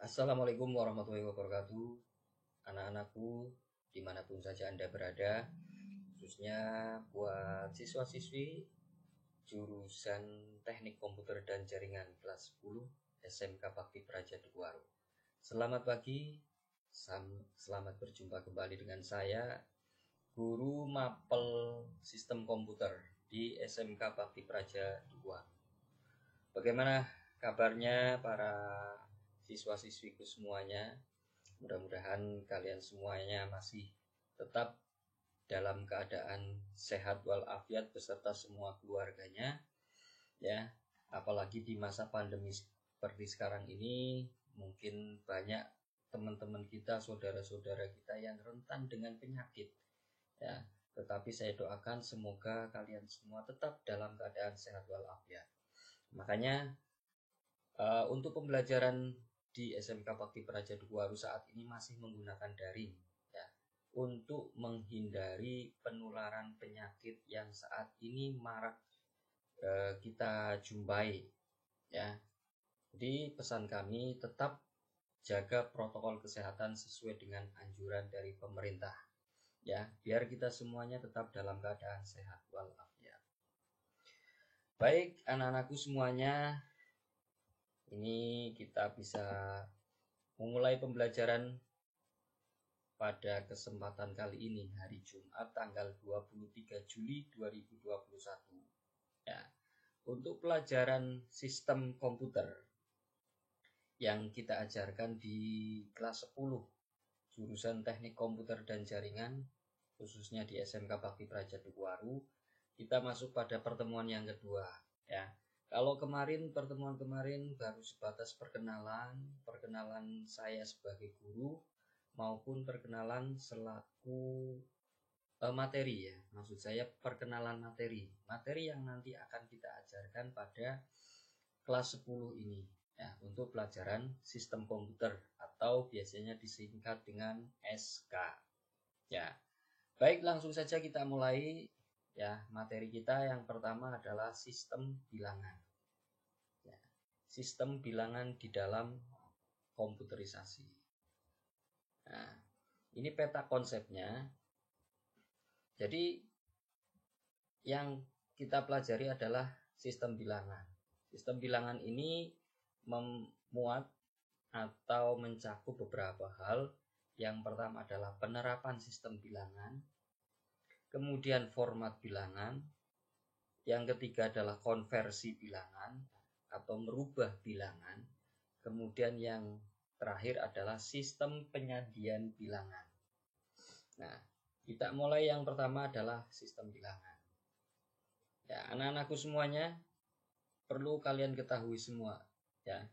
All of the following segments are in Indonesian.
Assalamualaikum warahmatullahi wabarakatuh. Anak-anakku dimanapun saja Anda berada, khususnya buat siswa-siswi jurusan Teknik Komputer dan Jaringan kelas 10 SMK Bakti Praja Dukuharu. Selamat pagi, selamat berjumpa kembali dengan saya, Guru Mapel Sistem Komputer di SMK Bakti Praja Dukuharu. Bagaimana kabarnya para siswa-siswiku semuanya? Mudah-mudahan kalian semuanya masih tetap dalam keadaan sehat walafiat beserta semua keluarganya, ya. Apalagi di masa pandemi seperti sekarang ini, mungkin banyak teman-teman kita, saudara-saudara kita yang rentan dengan penyakit, ya. Tetapi saya doakan semoga kalian semua tetap dalam keadaan sehat walafiat. Makanya untuk pembelajaran di SMK Bakti Praja Dukuharu saat ini masih menggunakan daring, ya, untuk menghindari penularan penyakit yang saat ini marak kita jumpai, ya. Jadi pesan kami tetap jaga protokol kesehatan sesuai dengan anjuran dari pemerintah, ya, biar kita semuanya tetap dalam keadaan sehat walafiat. Baik, anak-anakku semuanya, ini kita bisa memulai pembelajaran pada kesempatan kali ini, hari Jumat tanggal 23 Juli 2021. Ya, untuk pelajaran sistem komputer yang kita ajarkan di kelas 10 jurusan Teknik Komputer dan Jaringan, khususnya di SMK Bakti Praja Dukuharu, kita masuk pada pertemuan yang kedua, ya. Kalau pertemuan kemarin baru sebatas perkenalan saya sebagai guru maupun perkenalan selaku materi, ya. Maksud saya perkenalan materi yang nanti akan kita ajarkan pada kelas 10 ini, ya, untuk pelajaran sistem komputer atau biasanya disingkat dengan SK. Ya. Baik, langsung saja kita mulai, ya. Materi kita yang pertama adalah sistem bilangan. Ya. Sistem bilangan di dalam komputerisasi. Nah, ini peta konsepnya. Jadi yang kita pelajari adalah sistem bilangan. Sistem bilangan ini memuat atau mencakup beberapa hal. Yang pertama adalah penerapan sistem bilangan, kemudian format bilangan, yang ketiga adalah konversi bilangan atau merubah bilangan, kemudian yang terakhir adalah sistem penyajian bilangan. Nah, kita mulai yang pertama adalah sistem bilangan. Ya, anak-anakku semuanya, perlu kalian ketahui semua, ya,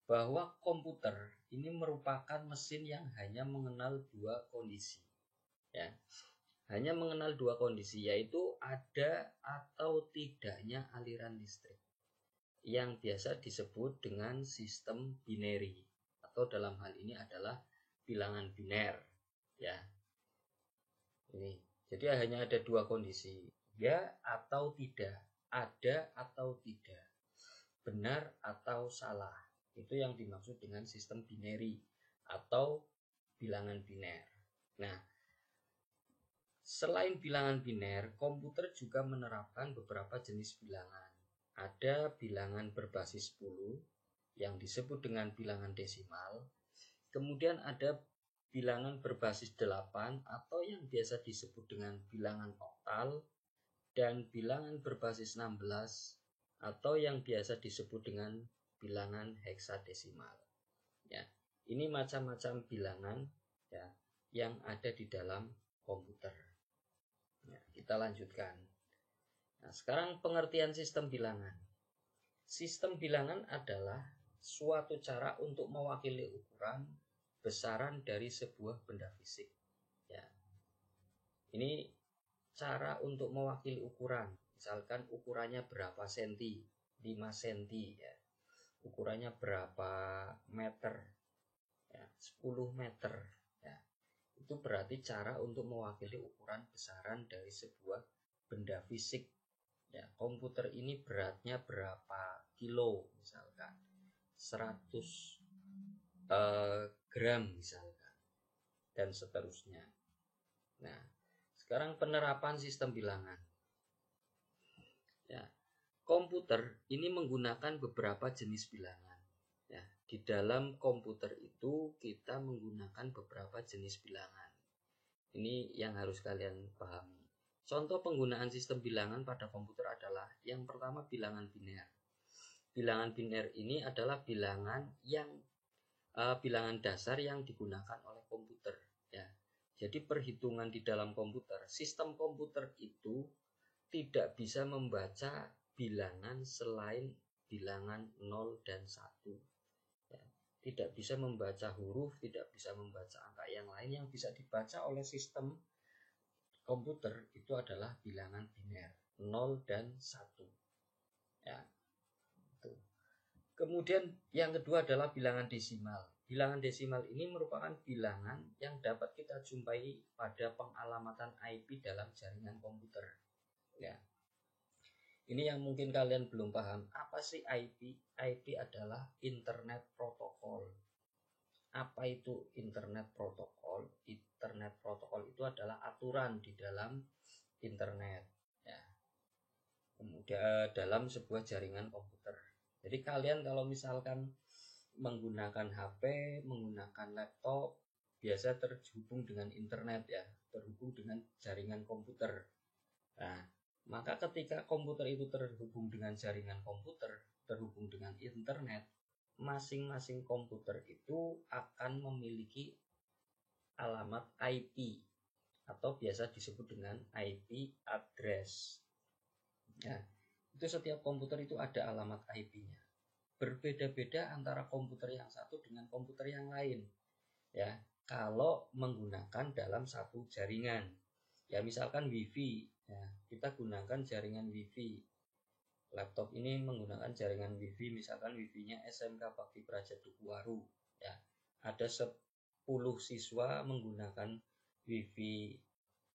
bahwa komputer ini merupakan mesin yang hanya mengenal dua kondisi, ya. Hanya mengenal dua kondisi, yaitu ada atau tidaknya aliran listrik, yang biasa disebut dengan sistem binary, atau dalam hal ini adalah bilangan biner, ya. Ini, jadi hanya ada dua kondisi, ya atau tidak, ada atau tidak, benar atau salah. Itu yang dimaksud dengan sistem binary atau bilangan biner. Nah, selain bilangan biner, komputer juga menerapkan beberapa jenis bilangan. Ada bilangan berbasis 10 yang disebut dengan bilangan desimal. Kemudian ada bilangan berbasis 8 atau yang biasa disebut dengan bilangan oktal, dan bilangan berbasis 16 atau yang biasa disebut dengan bilangan heksadesimal. Ya, ini macam-macam bilangan, ya, yang ada di dalam komputer. Ya, kita lanjutkan. Nah, sekarang pengertian sistem bilangan. Sistem bilangan adalah suatu cara untuk mewakili ukuran besaran dari sebuah benda fisik. Ya. Ini cara untuk mewakili ukuran. Misalkan ukurannya berapa senti, 5 senti, ya. Ukurannya berapa meter, ya, 10 meter, ya. Itu berarti cara untuk mewakili ukuran besaran dari sebuah benda fisik. Ya, komputer ini beratnya berapa kilo, misalkan 100 gram misalkan, dan seterusnya. Nah, sekarang penerapan sistem bilangan. Ya, komputer ini menggunakan beberapa jenis bilangan. Ya, di dalam komputer itu kita menggunakan beberapa jenis bilangan. Ini yang harus kalian pahami. Contoh penggunaan sistem bilangan pada komputer adalah yang pertama bilangan biner. Bilangan biner ini adalah bilangan dasar yang digunakan oleh komputer. Ya, jadi perhitungan di dalam komputer, sistem komputer itu tidak bisa membaca bilangan selain bilangan 0 dan 1. Ya, tidak bisa membaca huruf, tidak bisa membaca angka yang lain. Yang bisa dibaca oleh sistem komputer itu adalah bilangan biner 0 dan 1. Ya, itu. Kemudian yang kedua adalah bilangan desimal. Bilangan desimal ini merupakan bilangan yang dapat kita jumpai pada pengalamatan IP dalam jaringan komputer. Ya. Ini yang mungkin kalian belum paham. Apa sih IP? IP adalah Internet Protocol. Apa itu Internet Protocol? Internet Protocol itu adalah aturan di dalam internet. Ya. Kemudian dalam sebuah jaringan komputer. Jadi kalian kalau misalkan menggunakan HP, menggunakan laptop, biasa terhubung dengan internet ya, terhubung dengan jaringan komputer. Nah, maka ketika komputer itu terhubung dengan jaringan komputer, terhubung dengan internet, masing-masing komputer itu akan memiliki alamat IP atau biasa disebut dengan IP address. Ya, itu setiap komputer itu ada alamat IP-nya. Berbeda-beda antara komputer yang satu dengan komputer yang lain. Ya, kalau menggunakan dalam satu jaringan. Ya, misalkan WiFi, ya, kita gunakan jaringan WiFi. Laptop ini menggunakan jaringan WiFi, misalkan WiFi-nya SMK Bakti Praja Dukuwaru. Ya, ada 10 siswa menggunakan WiFi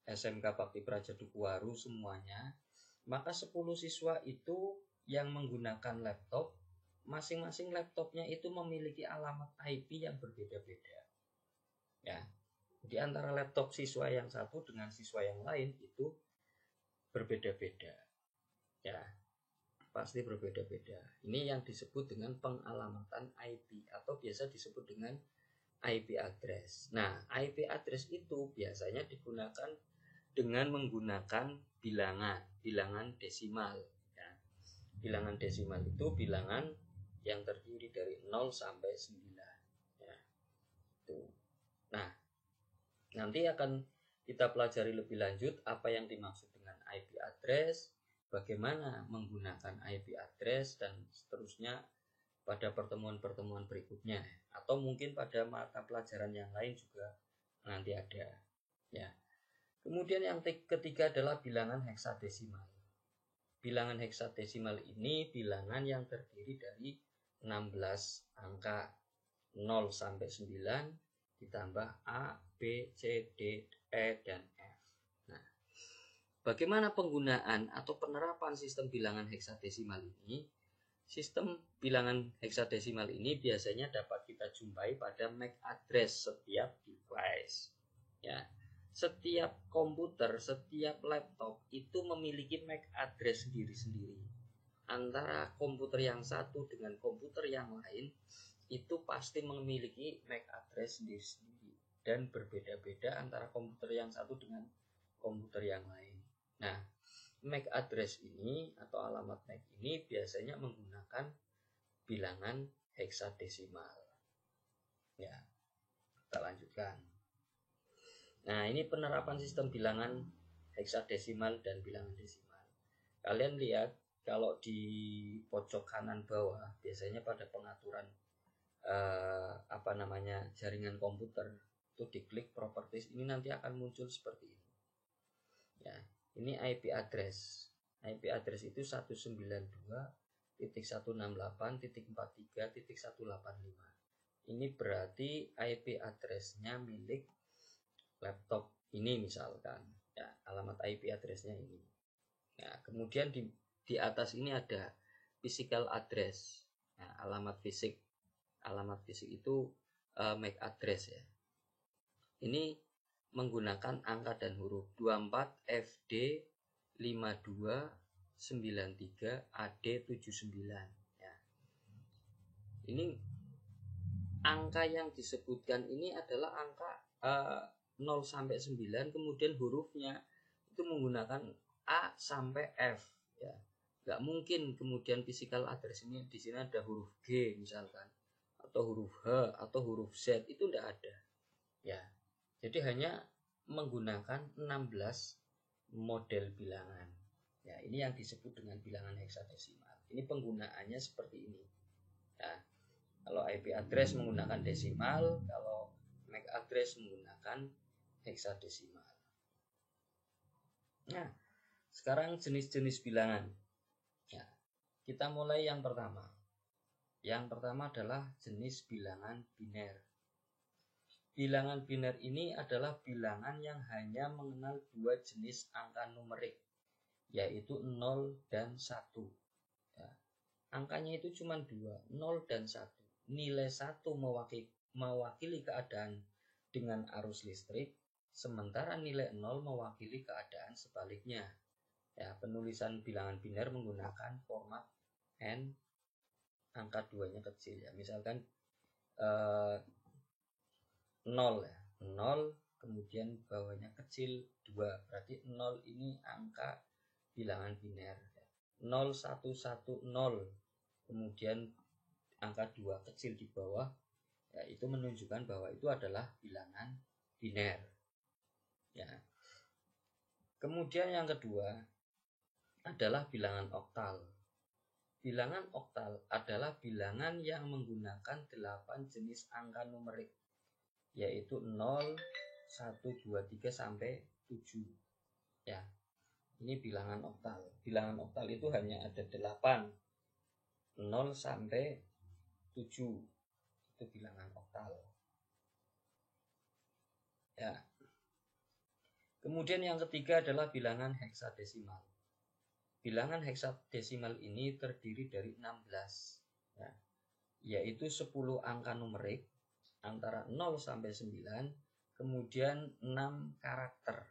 SMK Bakti Praja Dukuwaru semuanya. Maka 10 siswa itu yang menggunakan laptop, masing-masing laptopnya itu memiliki alamat IP yang berbeda-beda. Ya, di antara laptop siswa yang satu dengan siswa yang lain itu berbeda-beda. Ya, pasti berbeda-beda. Ini yang disebut dengan pengalamatan IP atau biasa disebut dengan IP address. Nah, IP address itu biasanya digunakan dengan menggunakan bilangan desimal. Ya. Bilangan desimal itu bilangan yang terdiri dari 0 sampai 9. Ya. Itu. Nah, nanti akan kita pelajari lebih lanjut apa yang dimaksud dengan IP address, bagaimana menggunakan IP address, dan seterusnya pada pertemuan-pertemuan berikutnya, atau mungkin pada mata pelajaran yang lain juga nanti ada. Ya. Kemudian yang ketiga adalah bilangan heksadesimal. Bilangan heksadesimal ini bilangan yang terdiri dari 16 angka 0 sampai 9 ditambah A, B, C, D, E, dan F. Nah, bagaimana penggunaan atau penerapan sistem bilangan heksadesimal ini? Sistem bilangan heksadesimal ini biasanya dapat kita jumpai pada MAC address setiap device. Ya, setiap komputer, setiap laptop itu memiliki MAC address sendiri-sendiri. Antara komputer yang satu dengan komputer yang lain itu pasti memiliki MAC address sendiri-sendiri dan berbeda-beda antara komputer yang satu dengan komputer yang lain. Nah, MAC address ini atau alamat MAC ini biasanya menggunakan bilangan heksadesimal. Ya, kita lanjutkan. Nah, ini penerapan sistem bilangan heksadesimal dan bilangan desimal. Kalian lihat kalau di pojok kanan bawah biasanya pada pengaturan jaringan komputer itu diklik properties, ini nanti akan muncul seperti ini. Ya, ini IP address. IP address itu 192.168.43.185. Ini berarti IP address-nya milik laptop ini misalkan. Ya, alamat IP address-nya ini. Nah, kemudian di atas ini ada physical address. Nah, alamat fisik. Alamat fisik itu MAC address ya. Ini menggunakan angka dan huruf 24 FD 5293 AD79 ya. Ini angka yang disebutkan ini adalah angka 0 sampai 9, kemudian hurufnya itu menggunakan A sampai F ya. Nggak mungkin kemudian physical address ini di sini ada huruf G misalkan, atau huruf H atau huruf Z, itu enggak ada ya. Jadi hanya menggunakan 16 model bilangan ya. Ini yang disebut dengan bilangan heksadesimal. Ini penggunaannya seperti ini ya. Kalau IP address menggunakan desimal, kalau MAC address menggunakan heksadesimal. Nah, sekarang jenis-jenis bilangan ya. Kita mulai yang pertama. Yang pertama adalah jenis bilangan biner. Bilangan biner ini adalah bilangan yang hanya mengenal dua jenis angka numerik, yaitu 0 dan 1 ya. Angkanya itu cuma dua, 0 dan 1. Nilai 1 mewakili keadaan dengan arus listrik, sementara nilai 0 mewakili keadaan sebaliknya ya. Penulisan bilangan biner menggunakan format N, angka 2-nya kecil ya. Misalkan 0 ya, 0 kemudian bawahnya kecil 2, berarti 0 ini angka bilangan biner ya. 0 1 1 0 kemudian angka 2 kecil di bawah ya, itu menunjukkan bahwa itu adalah bilangan biner ya. Kemudian yang kedua adalah bilangan oktal. Bilangan oktal adalah bilangan yang menggunakan 8 jenis angka numerik, yaitu 0, 1, 2, 3 sampai 7 ya. Ini bilangan oktal. Bilangan oktal itu hanya ada 8, 0 sampai 7. Itu bilangan oktal ya. Kemudian yang ketiga adalah bilangan heksadesimal. Bilangan heksadesimal ini terdiri dari 16 ya, yaitu 10 angka numerik antara 0 sampai 9, kemudian 6 karakter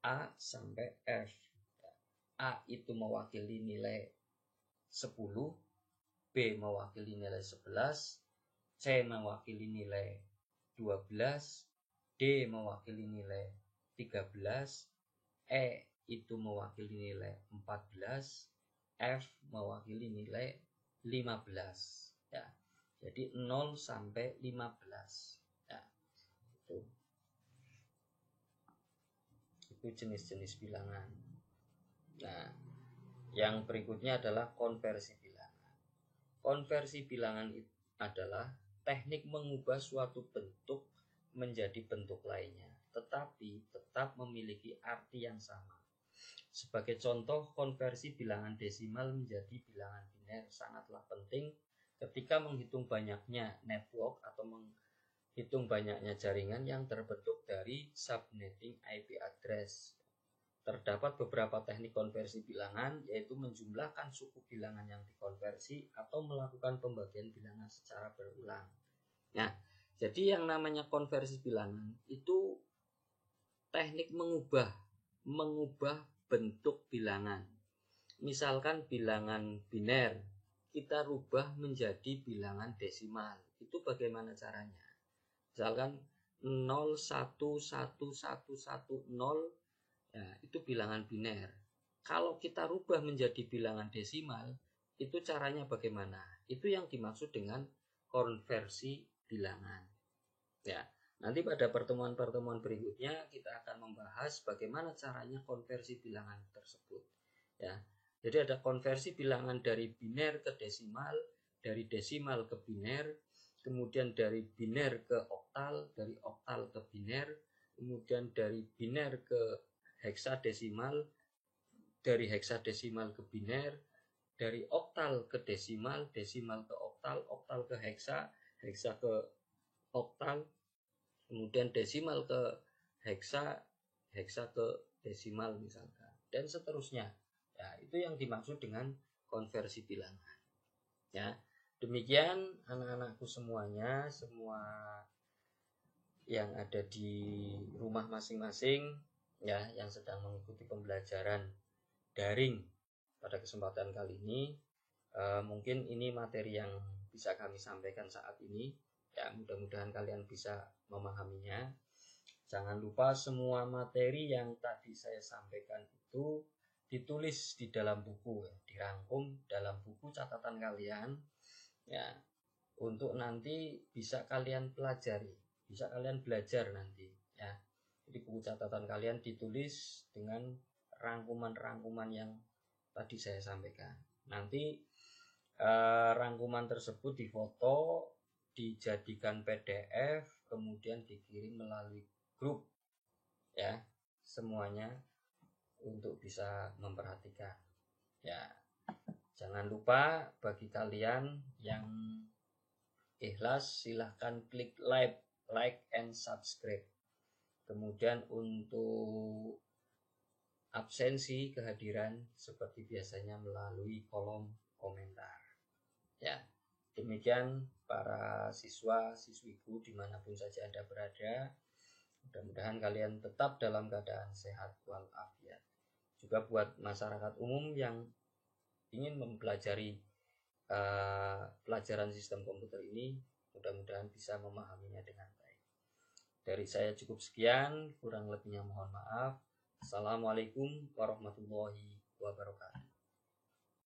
A sampai F. A itu mewakili nilai 10, B mewakili nilai 11, C mewakili nilai 12, D mewakili nilai 13, E itu mewakili nilai 14, F mewakili nilai 15 ya. Jadi 0 sampai 15 ya. Itu jenis-jenis bilangan. Nah, yang berikutnya adalah konversi bilangan. Konversi bilangan adalah teknik mengubah suatu bentuk menjadi bentuk lainnya, tetapi tetap memiliki arti yang sama. Sebagai contoh, konversi bilangan desimal menjadi bilangan biner sangatlah penting ketika menghitung banyaknya network atau menghitung banyaknya jaringan yang terbentuk dari subnetting IP address. Terdapat beberapa teknik konversi bilangan, yaitu menjumlahkan suku bilangan yang dikonversi atau melakukan pembagian bilangan secara berulang. Nah, jadi yang namanya konversi bilangan itu teknik mengubah bentuk bilangan. Misalkan bilangan biner kita rubah menjadi bilangan desimal. Itu bagaimana caranya? Misalkan 0 1 1 1 1 0 ya, itu bilangan biner. Kalau kita rubah menjadi bilangan desimal, itu caranya bagaimana? Itu yang dimaksud dengan konversi bilangan. Ya, nanti pada pertemuan-pertemuan berikutnya kita akan membahas bagaimana caranya konversi bilangan tersebut. Ya, jadi ada konversi bilangan dari biner ke desimal, dari desimal ke biner, kemudian dari biner ke oktal, dari oktal ke biner, kemudian dari biner ke heksadesimal, dari heksadesimal ke biner, dari oktal ke desimal, desimal ke oktal, oktal ke heksa, heksa ke oktal, kemudian desimal ke heksa, heksa ke desimal misalkan, dan seterusnya. Ya, itu yang dimaksud dengan konversi bilangan. Ya, Demikian anak-anakku semuanya, semua yang ada di rumah masing-masing ya, yang sedang mengikuti pembelajaran daring pada kesempatan kali ini. Mungkin ini materi yang bisa kami sampaikan saat ini ya, mudah-mudahan kalian bisa memahaminya. Jangan lupa semua materi yang tadi saya sampaikan itu ditulis di dalam buku ya, dirangkum dalam buku catatan kalian ya, untuk nanti bisa kalian pelajari, bisa kalian belajar nanti ya. Jadi buku catatan kalian ditulis dengan rangkuman-rangkuman yang tadi saya sampaikan. Nanti rangkuman tersebut difoto, dijadikan PDF, kemudian dikirim melalui grup ya, semuanya untuk bisa memperhatikan ya. Jangan lupa bagi kalian yang ikhlas silahkan klik like and subscribe. Kemudian untuk absensi kehadiran seperti biasanya melalui kolom komentar ya. Demikian para siswa siswiku dimanapun saja Anda berada, mudah-mudahan kalian tetap dalam keadaan sehat walafiat. Juga buat masyarakat umum yang ingin mempelajari pelajaran sistem komputer ini, mudah-mudahan bisa memahaminya dengan baik. Dari saya cukup sekian, kurang lebihnya mohon maaf. Assalamualaikum warahmatullahi wabarakatuh.